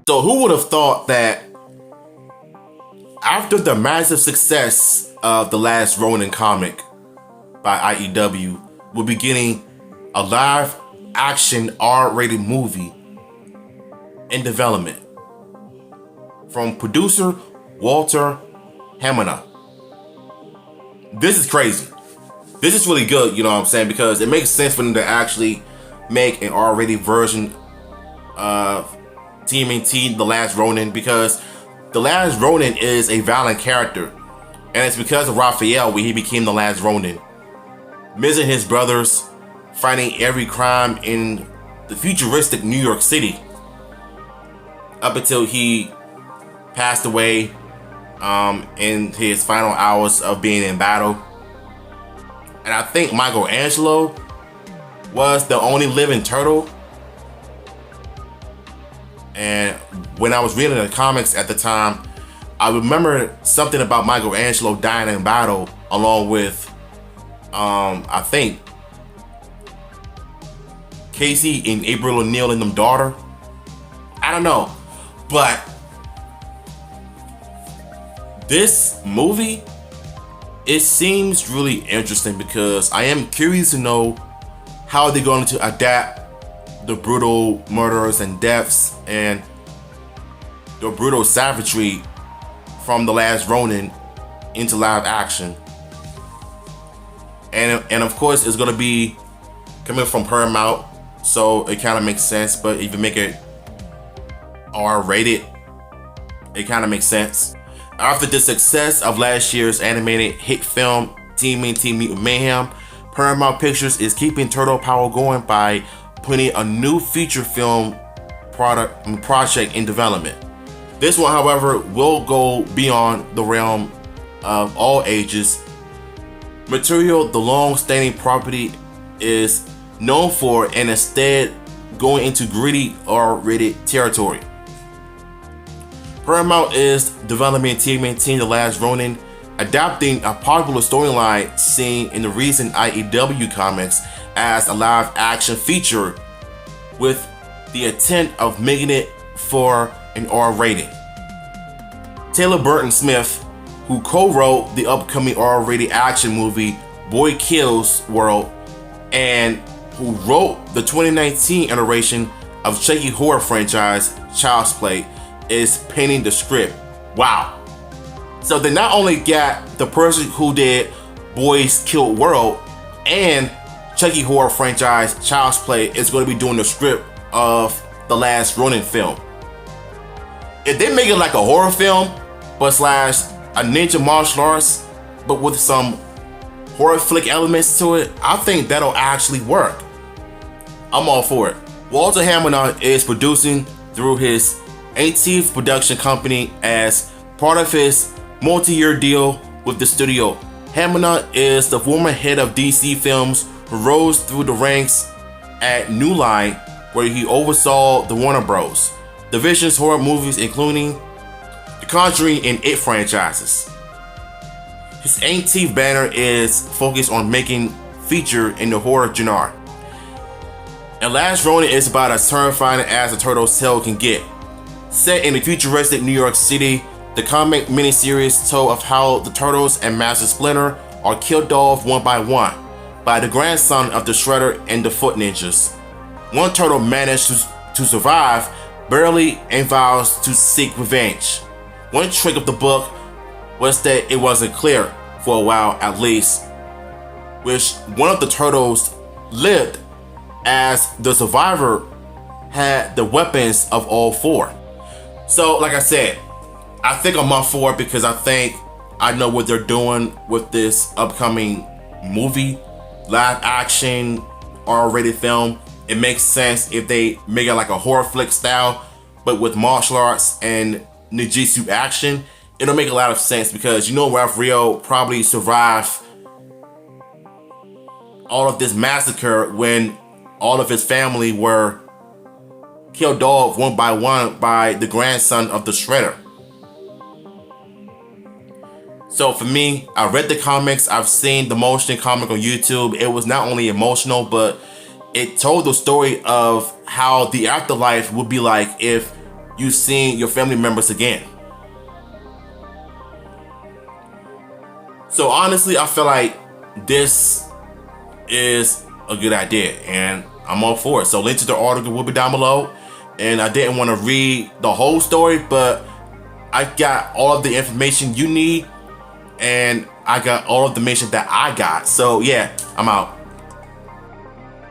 So who would have thought that after the massive success of the last Ronin comic by IEW, we'll be getting a live action R-rated movie in development from producer Walter Hamada. This is crazy. This is really good, you know what I'm saying? Because it makes sense for them to actually make an R-rated version of TMNT The Last Ronin, because The Last Ronin is a violent character, and it's because of Raphael when he became the Last Ronin, missing his brothers, fighting every crime in the futuristic New York City, up until he passed away in his final hours of being in battle. And I think Michelangelo was the only living turtle. And when I was reading the comics at the time, I remember something about Michelangelo dying in battle along with, I think, Casey and April O'Neil and them daughter. I don't know. But this movie, it seems really interesting because I am curious to know how they're going to adapt the brutal murders and deaths and the brutal savagery from The Last Ronin into live action. And of course, it's going to be coming from Paramount, so it kind of makes sense. But if you make it R-rated, it kind of makes sense. After the success of last year's animated hit film TMNT Mutant Mayhem, Paramount Pictures is keeping Turtle Power going by putting a new feature film project in development. This one, however, will go beyond the realm of all ages. Material the long-standing property is known for, and instead going into gritty R-rated territory. Paramount is developing TMNT The Last Ronin, adapting a popular storyline seen in the recent IEW comics as a live action feature, with the intent of making it for an R rating. Taylor Burton Smith, who co-wrote the upcoming R-rated action movie Boy Kills World, and who wrote the 2019 iteration of Chucky horror franchise Child's Play, is painting the script. Wow. So they not only got the person who did Boys Killed World and Chucky horror franchise Child's Play is going to be doing the script of the last Ronin film. If they make it like a horror film, but slash a ninja martial arts, but with some horror flick elements to it, I think that'll actually work. I'm all for it. Walter Hamada is producing through his 18th production company as part of his multi-year deal with the studio. Hamada is the former head of DC Films who rose through the ranks at New Line, where he oversaw the Warner Bros. Division's horror movies, including The Conjuring and It franchises. His 18th banner is focused on making feature in the horror genre. And Last Ronin is about as terrifying as a turtle's tale can get. Set in the futuristic New York City, the comic miniseries told of how the Turtles and Master Splinter are killed off one by the grandson of the Shredder and the Foot Ninjas. One turtle managed to survive barely and vows to seek revenge. One trick of the book was that it wasn't clear, for a while at least, which one of the turtles lived, as the survivor had the weapons of all four. So like I said, I think I'm up for it because I think I know what they're doing with this upcoming movie, live action, R-rated film. It makes sense if they make it like a horror flick style, but with martial arts and ninjutsu action. It'll make a lot of sense because you know Raphael probably survived all of this massacre when all of his family were killed off one by the grandson of the Shredder. So for me, I read the comics, I've seen the motion comic on YouTube. It was not only emotional, but it told the story of how the afterlife would be like if you seeing your family members again. So honestly, I feel like this is a good idea, and I'm all for it. So link to the article will be down below. And I didn't want to read the whole story, but I got all of the information you need, and I got all of the information that I got. So yeah, I'm out.